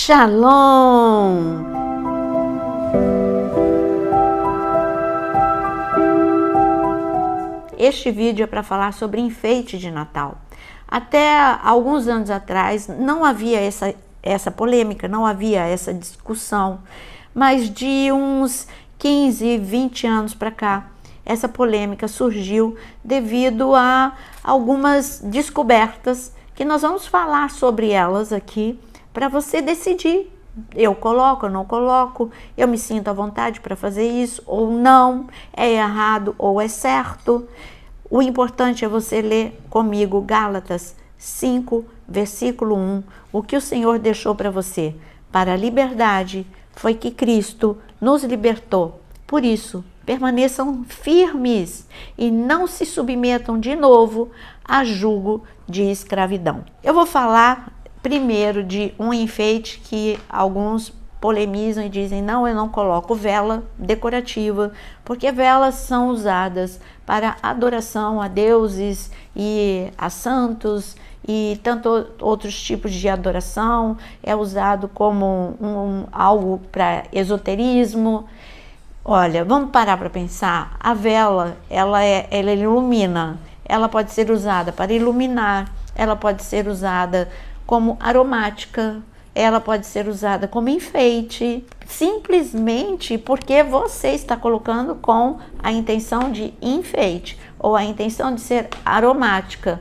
Shalom! Este vídeo é para falar sobre enfeite de Natal. Até alguns anos atrás não havia essa polêmica, não havia essa discussão, mas de uns 15, 20 anos para cá, essa polêmica surgiu devido a algumas descobertas que nós vamos falar sobre elas aqui para você decidir. Eu coloco, eu não coloco, eu me sinto à vontade para fazer isso ou não, é errado ou é certo. O importante é você ler comigo Gálatas 5, versículo 1, o que o Senhor deixou para você. Para a liberdade foi que Cristo nos libertou. Por isso, permaneçam firmes e não se submetam de novo a jugo de escravidão. Eu vou falar primeiro de um enfeite que alguns polemizam e dizem: não, eu não coloco vela decorativa, porque velas são usadas para adoração a deuses e a santos e tanto outros tipos de adoração, é usado como algo para esoterismo. Olha, vamos parar para pensar. A vela, ela ilumina, ela pode ser usada para iluminar, ela pode ser usada como aromática, ela pode ser usada como enfeite, simplesmente porque você está colocando com a intenção de enfeite ou a intenção de ser aromática.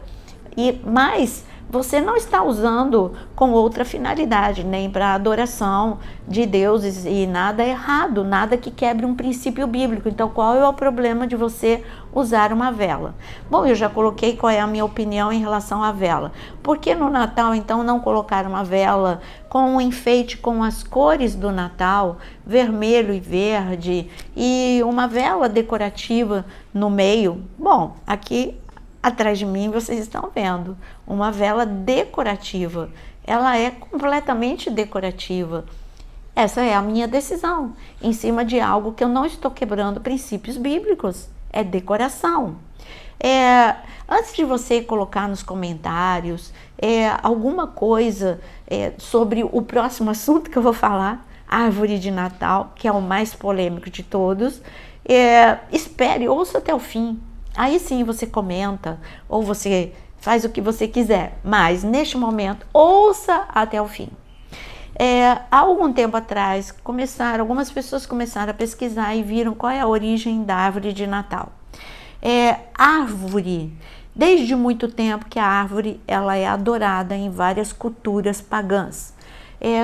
Mas você não está usando com outra finalidade, nem para adoração de deuses, e nada errado, nada que quebre um princípio bíblico. Então, qual é o problema de você usar uma vela? Bom, eu já coloquei qual é a minha opinião em relação à vela. Por que no Natal, então, não colocar uma vela com um enfeite com as cores do Natal, vermelho e verde, e uma vela decorativa no meio? Bom, aqui atrás de mim vocês estão vendo uma vela decorativa. Ela é completamente decorativa. Essa é a minha decisão em cima de algo que eu não estou quebrando princípios bíblicos. É decoração. Antes de você colocar nos comentários alguma coisa sobre o próximo assunto que eu vou falar, árvore de Natal, que é o mais polêmico de todos, espere, ouça até o fim. Aí sim você comenta ou você faz o que você quiser, mas neste momento ouça até o fim. Há algum tempo atrás algumas pessoas começaram a pesquisar e viram qual é a origem da árvore de Natal. Árvore, desde muito tempo que a árvore ela é adorada em várias culturas pagãs.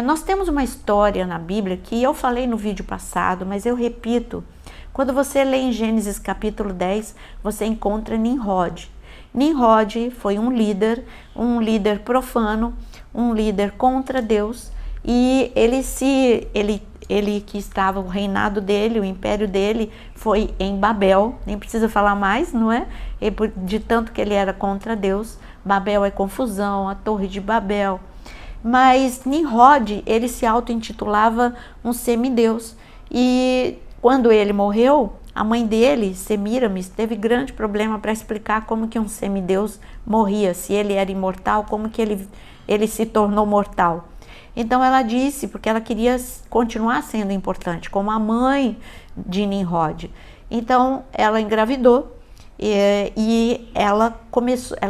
Nós temos uma história na Bíblia que eu falei no vídeo passado, mas eu repito. Quando você lê em Gênesis capítulo 10, você encontra Nimrod. Nimrod foi um líder profano, um líder contra Deus, e ele que estava, o reinado dele, o império dele foi em Babel, nem precisa falar mais, não é? De tanto que ele era contra Deus. Babel é confusão, a torre de Babel. Mas Nimrod, ele se auto-intitulava um semideus, e quando ele morreu, a mãe dele, Semiramis, teve grande problema para explicar como que um semideus morria, se ele era imortal, como que ele se tornou mortal. Então ela disse, porque ela queria continuar sendo importante, como a mãe de Nimrod. Então ela engravidou e ela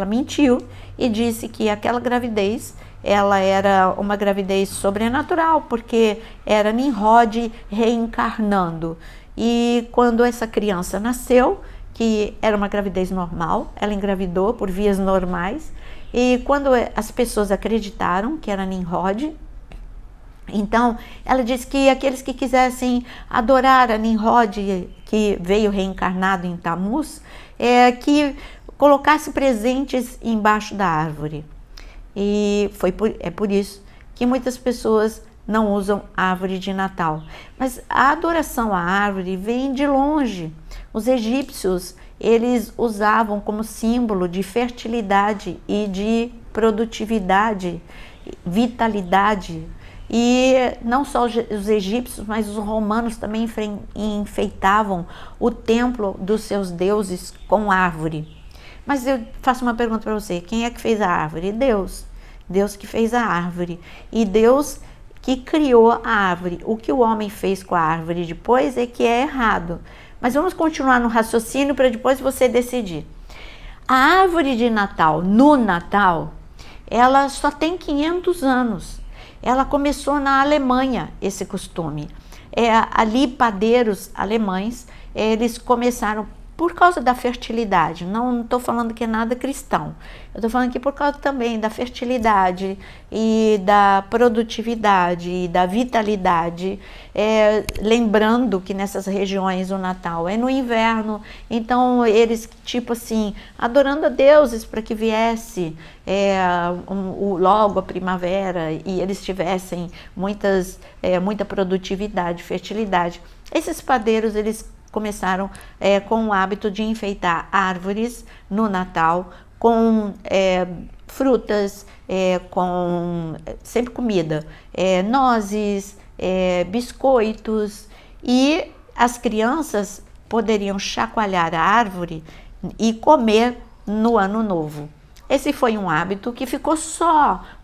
mentiu e disse que aquela gravidez ela era uma gravidez sobrenatural, porque era Nimrod reencarnando. E quando essa criança nasceu, que era uma gravidez normal, ela engravidou por vias normais, e quando as pessoas acreditaram que era Nimrod, então ela disse que aqueles que quisessem adorar a Nimrod, que veio reencarnado em Tammuz, que colocasse presentes embaixo da árvore. E é por isso que muitas pessoas não usam árvore de Natal. Mas a adoração à árvore vem de longe. Os egípcios, eles usavam como símbolo de fertilidade e de produtividade, vitalidade. E não só os egípcios, mas os romanos também enfeitavam o templo dos seus deuses com árvore. Mas eu faço uma pergunta para você: quem é que fez a árvore? Deus. Deus que fez a árvore. E Deus que criou a árvore. O que o homem fez com a árvore depois é que é errado. Mas vamos continuar no raciocínio para depois você decidir. A árvore de Natal, no Natal, ela só tem 500 anos. Ela começou na Alemanha, esse costume. Ali, padeiros alemães, eles começaram por causa da fertilidade. Não estou falando que é nada cristão. Eu estou falando que por causa também da fertilidade e da produtividade e da vitalidade. Lembrando que nessas regiões o Natal é no inverno, então eles, tipo assim, adorando a deuses para que viesse logo a primavera e eles tivessem muita produtividade, fertilidade. Esses padeiros, eles começaram com o hábito de enfeitar árvores no Natal com frutas, com sempre comida, nozes, biscoitos, e as crianças poderiam chacoalhar a árvore e comer no Ano Novo. Esse foi um hábito que ficou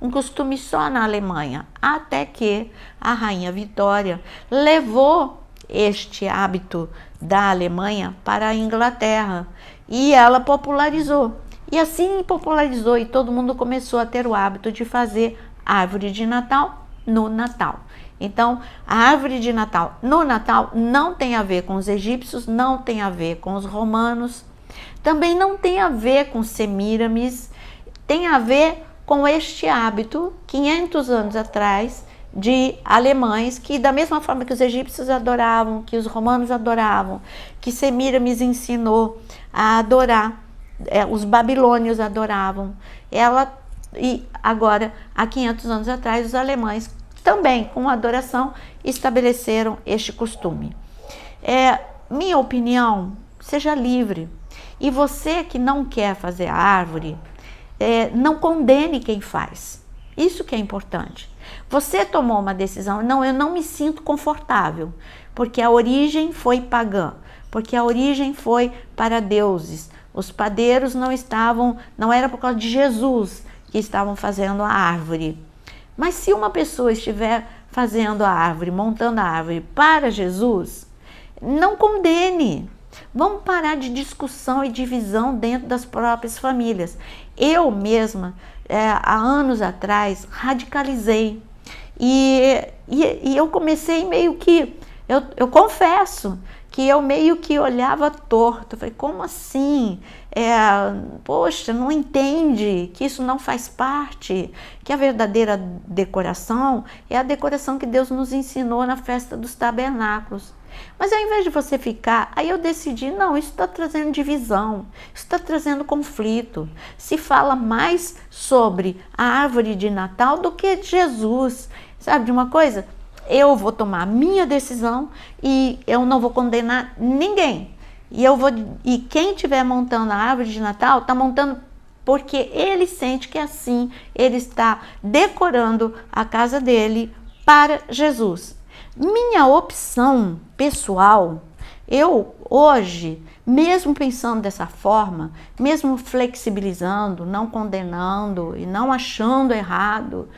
um costume só na Alemanha, até que a Rainha Vitória levou este hábito da Alemanha para a Inglaterra e ela popularizou. E assim popularizou e todo mundo começou a ter o hábito de fazer árvore de Natal no Natal. Então, a árvore de Natal no Natal não tem a ver com os egípcios, não tem a ver com os romanos, também não tem a ver com Semíramis, tem a ver com este hábito, 500 anos atrás, de alemães que, da mesma forma que os egípcios adoravam, que os romanos adoravam, que Semíramis ensinou a adorar, os babilônios adoravam, e agora, há 500 anos atrás, os alemães também, com adoração, estabeleceram este costume. Minha opinião, seja livre. E você que não quer fazer a árvore, não condene quem faz. Isso que é importante. Você tomou uma decisão, não, eu não me sinto confortável, porque a origem foi pagã, porque a origem foi para deuses. Os padeiros não era por causa de Jesus que estavam fazendo a árvore. Mas se uma pessoa estiver fazendo a árvore, montando a árvore para Jesus, não condene. Vamos parar de discussão e divisão dentro das próprias famílias. Eu mesma, há anos atrás, radicalizei. E eu comecei meio que, eu confesso, que eu meio que olhava torto. Eu falei, como assim? Poxa, não entende que isso não faz parte, que a verdadeira decoração é a decoração que Deus nos ensinou na festa dos tabernáculos. Mas ao invés de você ficar, aí eu decidi, não, isso está trazendo divisão, isso está trazendo conflito. Se fala mais sobre a árvore de Natal do que de Jesus. Sabe de uma coisa? Eu vou tomar a minha decisão e eu não vou condenar ninguém. E quem estiver montando a árvore de Natal, está montando porque ele sente que assim ele está decorando a casa dele para Jesus. Minha opção pessoal, eu hoje, mesmo pensando dessa forma, mesmo flexibilizando, não condenando e não achando errado,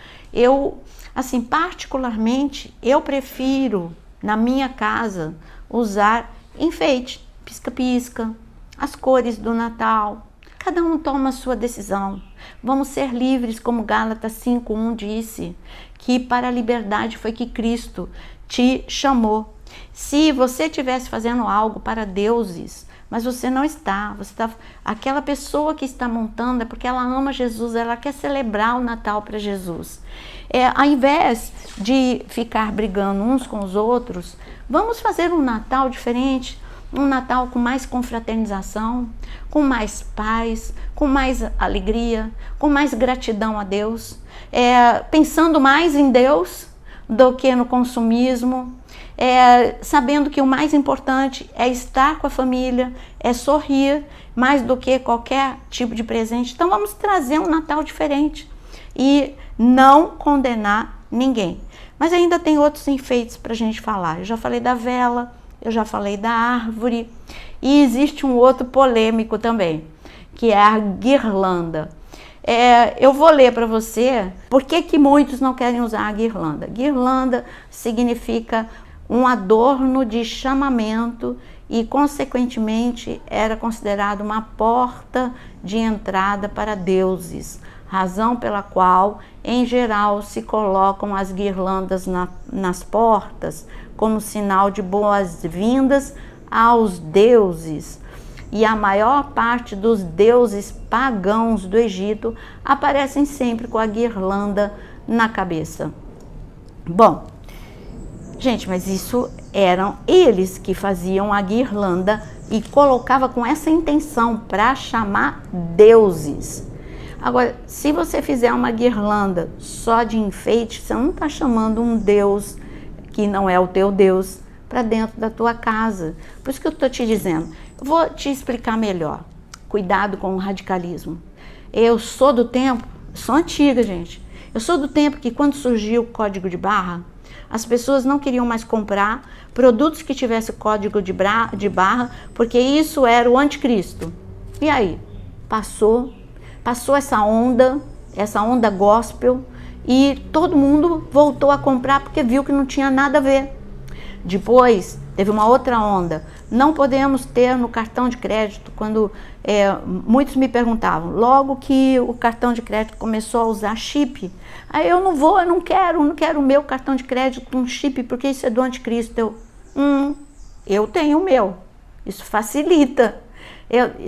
particularmente, eu prefiro, na minha casa, usar enfeite, pisca-pisca, as cores do Natal. Cada um toma a sua decisão. Vamos ser livres, como Gálatas 5:1 disse, que para a liberdade foi que Cristo te chamou. Se você estivesse fazendo algo para deuses, mas você não está, aquela pessoa que está montando é porque ela ama Jesus, ela quer celebrar o Natal para Jesus. Ao invés de ficar brigando uns com os outros, vamos fazer um Natal diferente, um Natal com mais confraternização, com mais paz, com mais alegria, com mais gratidão a Deus, pensando mais em Deus do que no consumismo, sabendo que o mais importante é estar com a família, é sorrir, mais do que qualquer tipo de presente. Então vamos trazer um Natal diferente e não condenar ninguém. Mas ainda tem outros enfeites para a gente falar. Eu já falei da vela, eu já falei da árvore, e existe um outro polêmico também, que é a guirlanda. Eu vou ler para você por que muitos não querem usar a guirlanda. Guirlanda significa um adorno de chamamento e, consequentemente, era considerado uma porta de entrada para deuses, razão pela qual, em geral, se colocam as guirlandas nas portas como sinal de boas-vindas aos deuses. E a maior parte dos deuses pagãos do Egito aparecem sempre com a guirlanda na cabeça. Bom, gente, mas isso eram eles que faziam a guirlanda e colocava com essa intenção para chamar deuses. Agora, se você fizer uma guirlanda só de enfeite, você não está chamando um deus que não é o teu Deus para dentro da tua casa. Por isso que eu estou te dizendo. Eu vou te explicar melhor. Cuidado com o radicalismo. Eu sou do tempo, sou antiga, gente. Eu sou do tempo que quando surgiu o código de barra, as pessoas não queriam mais comprar produtos que tivessem código de barra, porque isso era o anticristo. E aí? Passou essa onda gospel, e todo mundo voltou a comprar porque viu que não tinha nada a ver. Depois teve uma outra onda. Não podemos ter no cartão de crédito. Quando muitos me perguntavam, logo que o cartão de crédito começou a usar chip, aí eu não quero o meu cartão de crédito com chip, porque isso é do anticristo. Eu tenho o meu. Isso facilita.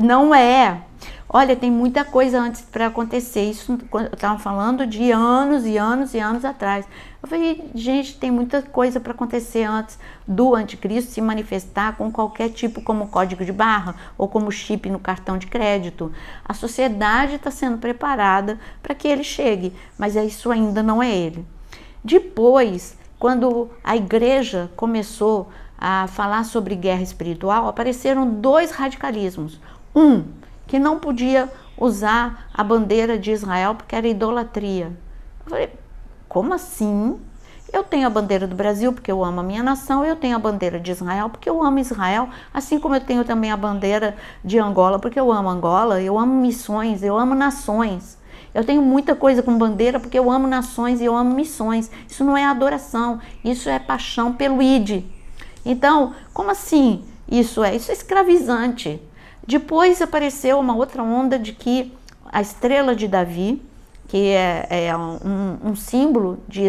Não é. Olha, tem muita coisa antes para acontecer. Isso eu estava falando de anos e anos e anos atrás. Eu falei, gente, tem muita coisa para acontecer antes do anticristo se manifestar com qualquer tipo, como código de barra ou como chip no cartão de crédito. A sociedade está sendo preparada para que ele chegue, mas isso ainda não é ele. Depois, quando a igreja começou a falar sobre guerra espiritual, apareceram dois radicalismos. Que não podia usar a bandeira de Israel porque era idolatria. Eu falei, como assim? Eu tenho a bandeira do Brasil porque eu amo a minha nação, eu tenho a bandeira de Israel porque eu amo Israel, assim como eu tenho também a bandeira de Angola porque eu amo Angola, eu amo missões, eu amo nações. Eu tenho muita coisa com bandeira porque eu amo nações e eu amo missões. Isso não é adoração, isso é paixão pelo ID. Então, como assim isso é? Isso é escravizante. Depois apareceu uma outra onda de que a estrela de Davi, que é um símbolo de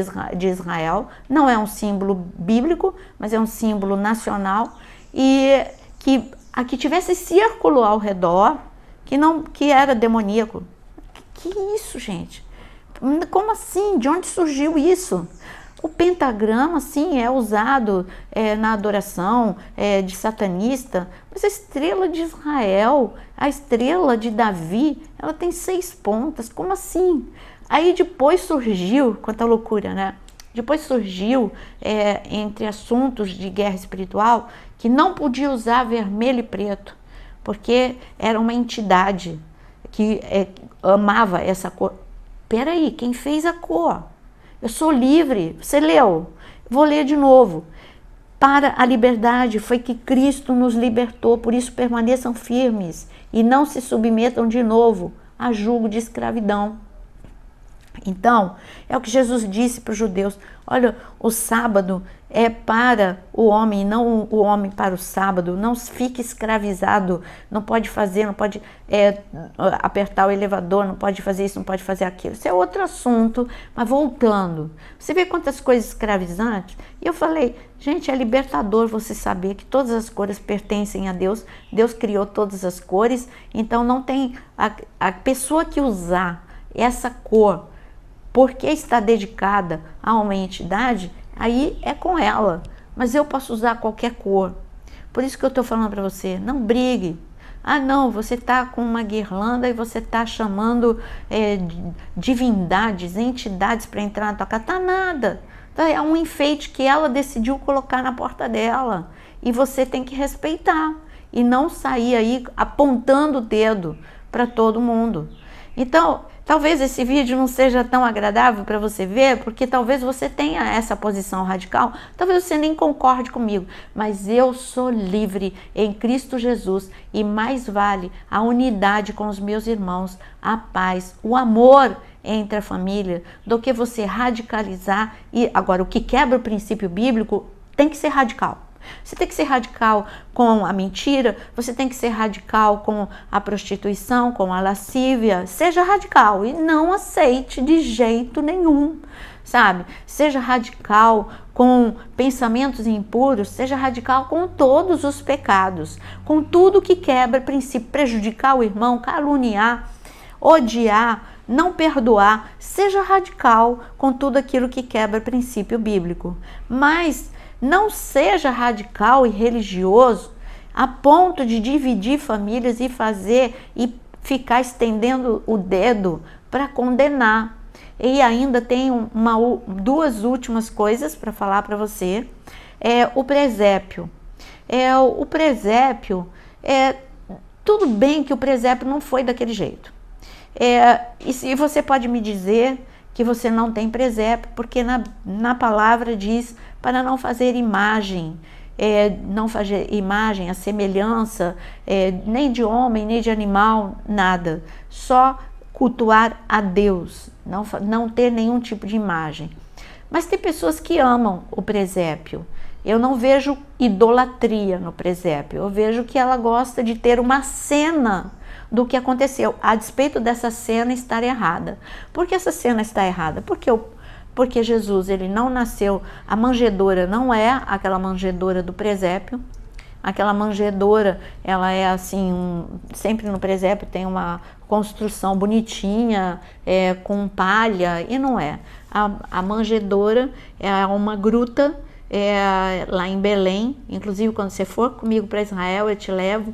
Israel, não é um símbolo bíblico, mas é um símbolo nacional, e que tivesse círculo ao redor, que era demoníaco. Que isso, gente? Como assim? De onde surgiu isso? O pentagrama, sim, é usado na adoração de satanista, mas a estrela de Israel, a estrela de Davi, ela tem 6 pontas, como assim? Aí depois surgiu, quanta loucura, né? Depois surgiu, entre assuntos de guerra espiritual, que não podia usar vermelho e preto, porque era uma entidade que amava essa cor. Peraí, quem fez a cor? Eu sou livre, você leu, vou ler de novo. Para a liberdade foi que Cristo nos libertou, por isso permaneçam firmes e não se submetam de novo a jugo de escravidão. Então, é o que Jesus disse para os judeus, olha, o sábado é para o homem, não o homem para o sábado, não fique escravizado, não pode fazer, não pode apertar o elevador, não pode fazer isso, não pode fazer aquilo, isso é outro assunto, mas voltando, você vê quantas coisas escravizantes, e eu falei, gente, é libertador você saber que todas as cores pertencem a Deus, Deus criou todas as cores, então não tem, a pessoa que usar essa cor, porque está dedicada a uma entidade, aí é com ela. Mas eu posso usar qualquer cor. Por isso que eu estou falando para você, não brigue. Ah, não, você está com uma guirlanda e você está chamando divindades, entidades para entrar na tua casa. Tá nada. É um enfeite que ela decidiu colocar na porta dela. E você tem que respeitar. E não sair aí apontando o dedo para todo mundo. Então, Talvez esse vídeo não seja tão agradável para você ver, porque talvez você tenha essa posição radical, talvez você nem concorde comigo, mas eu sou livre em Cristo Jesus e mais vale a unidade com os meus irmãos, a paz, o amor entre a família, do que você radicalizar. E agora, o que quebra o princípio bíblico tem que ser radical. Você tem que ser radical com a mentira, você tem que ser radical com a prostituição, com a lascívia. Seja radical e não aceite de jeito nenhum, sabe? Seja radical com pensamentos impuros, seja radical com todos os pecados, com tudo que quebra princípio, prejudicar o irmão, caluniar, odiar, não perdoar. Seja radical com tudo aquilo que quebra princípio bíblico, mas não seja radical e religioso a ponto de dividir famílias e ficar estendendo o dedo para condenar. E ainda tem duas últimas coisas para falar para você. O presépio. O presépio, tudo bem que o presépio não foi daquele jeito. E se você pode me dizer que você não tem presépio, porque na palavra diz para não fazer imagem, a semelhança, nem de homem, nem de animal, nada. Só cultuar a Deus, não ter nenhum tipo de imagem. Mas tem pessoas que amam o presépio. Eu não vejo idolatria no presépio, eu vejo que ela gosta de ter uma cena do que aconteceu, a despeito dessa cena estar errada. Por que essa cena está errada? Porque Jesus, ele não nasceu, a manjedoura não é aquela manjedoura do presépio. Aquela manjedoura, ela é assim, sempre no presépio tem uma construção bonitinha, com palha, e não é. A manjedoura é uma gruta lá em Belém. Inclusive, quando você for comigo para Israel, eu te levo,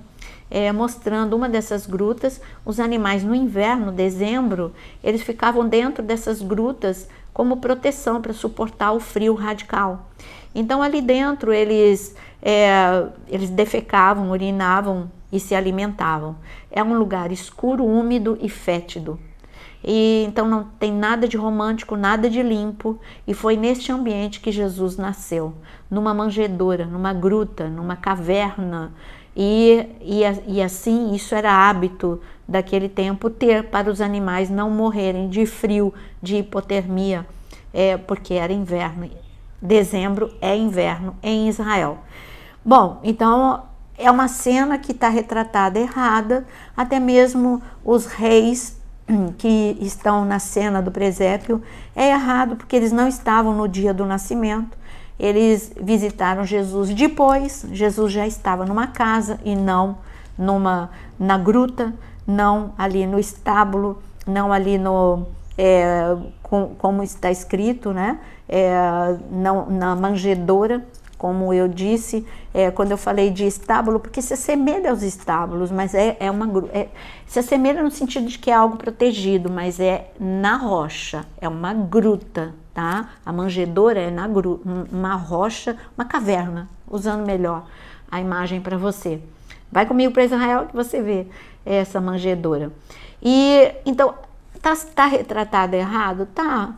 mostrando uma dessas grutas. Os animais no inverno, dezembro, eles ficavam dentro dessas grutas como proteção para suportar o frio radical. Então ali dentro eles defecavam, urinavam e se alimentavam. É um lugar escuro, úmido e fétido. E então não tem nada de romântico, nada de limpo, e foi neste ambiente que Jesus nasceu, numa manjedoura, numa gruta, numa caverna. E assim, isso era hábito daquele tempo, ter para os animais não morrerem de frio, de hipotermia, porque era inverno. Dezembro é inverno em Israel. Bom, então é uma cena que está retratada errada. Até mesmo os reis que estão na cena do presépio, é errado porque eles não estavam no dia do nascimento. Eles visitaram Jesus depois. Jesus já estava numa casa e não na gruta, não ali no estábulo, não ali como está escrito, né? Não na manjedoura, como eu disse, quando eu falei de estábulo, porque se assemelha aos estábulos, mas se assemelha no sentido de que é algo protegido, mas é na rocha, é uma gruta, tá? A manjedoura é uma rocha, uma caverna, usando melhor a imagem para você. Vai comigo para Israel que você vê essa manjedoura. E então, tá retratado errado? Tá.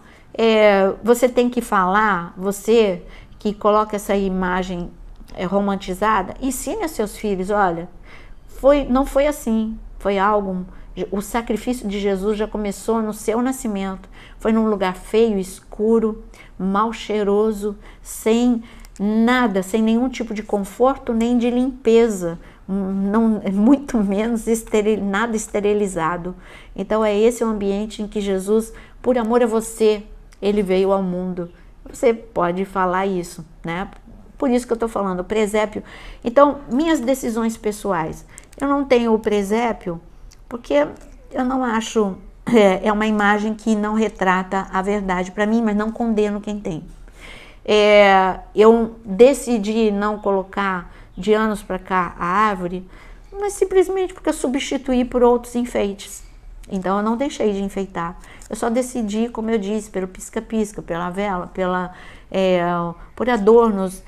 Você tem que falar, você que coloca essa imagem romantizada, ensine a seus filhos, olha, não foi assim, foi algo, o sacrifício de Jesus já começou no seu nascimento, foi num lugar feio, escuro, mal cheiroso, sem nada, sem nenhum tipo de conforto, nem de limpeza, muito menos nada esterilizado. Então é esse o ambiente em que Jesus, por amor a você, ele veio ao mundo. Você pode falar isso, né? Por isso que eu estou falando, presépio. Então, minhas decisões pessoais. Eu não tenho o presépio porque eu não acho... É uma imagem que não retrata a verdade para mim, mas não condeno quem tem. Eu decidi não colocar de anos para cá a árvore, mas simplesmente porque eu substituí por outros enfeites. Então eu não deixei de enfeitar. Eu só decidi, como eu disse, pelo pisca-pisca, pela vela, por adornos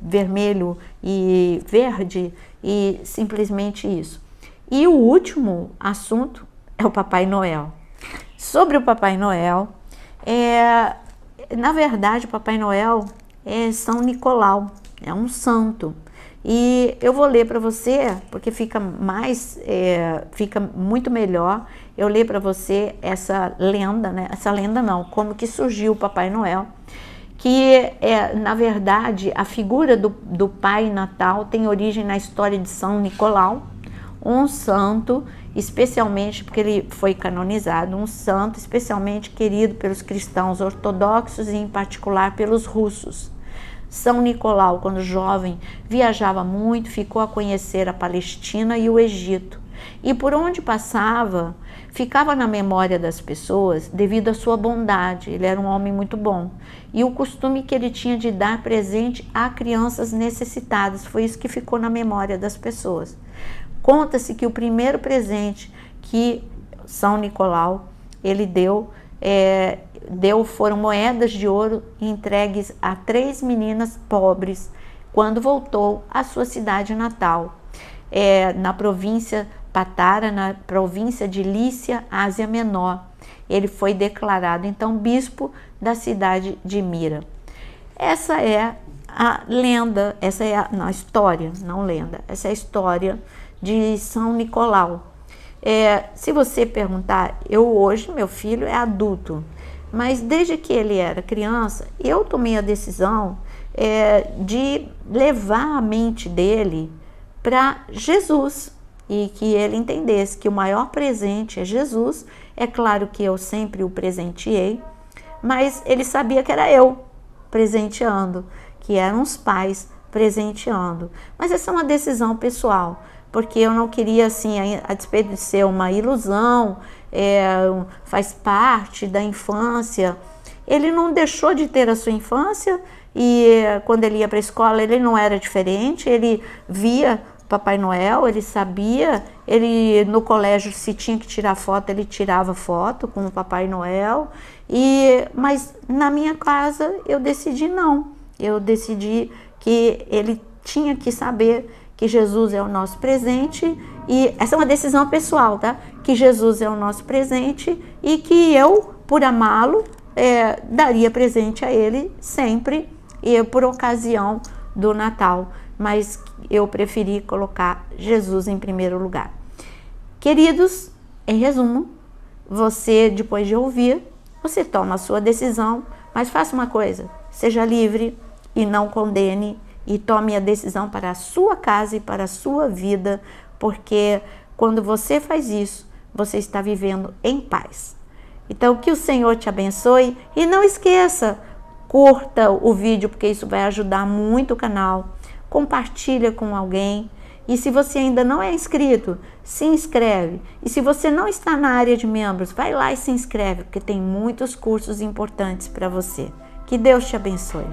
vermelho e verde, e simplesmente isso. E o último assunto é o Papai Noel. Sobre o Papai Noel, na verdade, o Papai Noel é São Nicolau, é um santo. E eu vou ler para você, porque fica muito melhor eu ler para você essa lenda, né? Essa lenda não, como que surgiu o Papai Noel, que na verdade, a figura do Pai Natal tem origem na história de São Nicolau, um santo, especialmente porque ele foi canonizado, um santo especialmente querido pelos cristãos ortodoxos e em particular pelos russos. São Nicolau, quando jovem, viajava muito, ficou a conhecer a Palestina e o Egito. E por onde passava, ficava na memória das pessoas devido à sua bondade. Ele era um homem muito bom. E o costume que ele tinha de dar presente a crianças necessitadas, foi isso que ficou na memória das pessoas. Conta-se que o primeiro presente que São Nicolau ele deu foram moedas de ouro entregues a 3 meninas pobres quando voltou à sua cidade natal, na província Patara, na província de Lícia, Ásia Menor. Ele foi declarado então bispo da cidade de Mira. Essa é a lenda, essa é a história, não lenda, essa é a história de São Nicolau. Se você perguntar, hoje, meu filho é adulto, mas desde que ele era criança, eu tomei a decisão de levar a mente dele para Jesus e que ele entendesse que o maior presente é Jesus. É claro que eu sempre o presenteei, mas ele sabia que era eu presenteando, que eram os pais presenteando. Mas essa é uma decisão pessoal, porque eu não queria, assim, a despeito de ser uma ilusão, faz parte da infância. Ele não deixou de ter a sua infância e quando ele ia para a escola ele não era diferente, ele via Papai Noel, ele sabia, ele no colégio se tinha que tirar foto, ele tirava foto com o Papai Noel, mas na minha casa eu decidi não, eu decidi que ele tinha que saber que Jesus é o nosso presente, e essa é uma decisão pessoal, tá? Que Jesus é o nosso presente e que eu, por amá-lo, daria presente a ele sempre, e por ocasião do Natal, mas eu preferi colocar Jesus em primeiro lugar. Queridos, em resumo, você, depois de ouvir, você toma a sua decisão, mas faça uma coisa, seja livre e não condene, e tome a decisão para a sua casa e para a sua vida, porque quando você faz isso, você está vivendo em paz. Então, que o Senhor te abençoe e não esqueça, curta o vídeo, porque isso vai ajudar muito o canal, compartilha com alguém, e se você ainda não é inscrito, se inscreve, e se você não está na área de membros, vai lá e se inscreve, porque tem muitos cursos importantes para você. Que Deus te abençoe.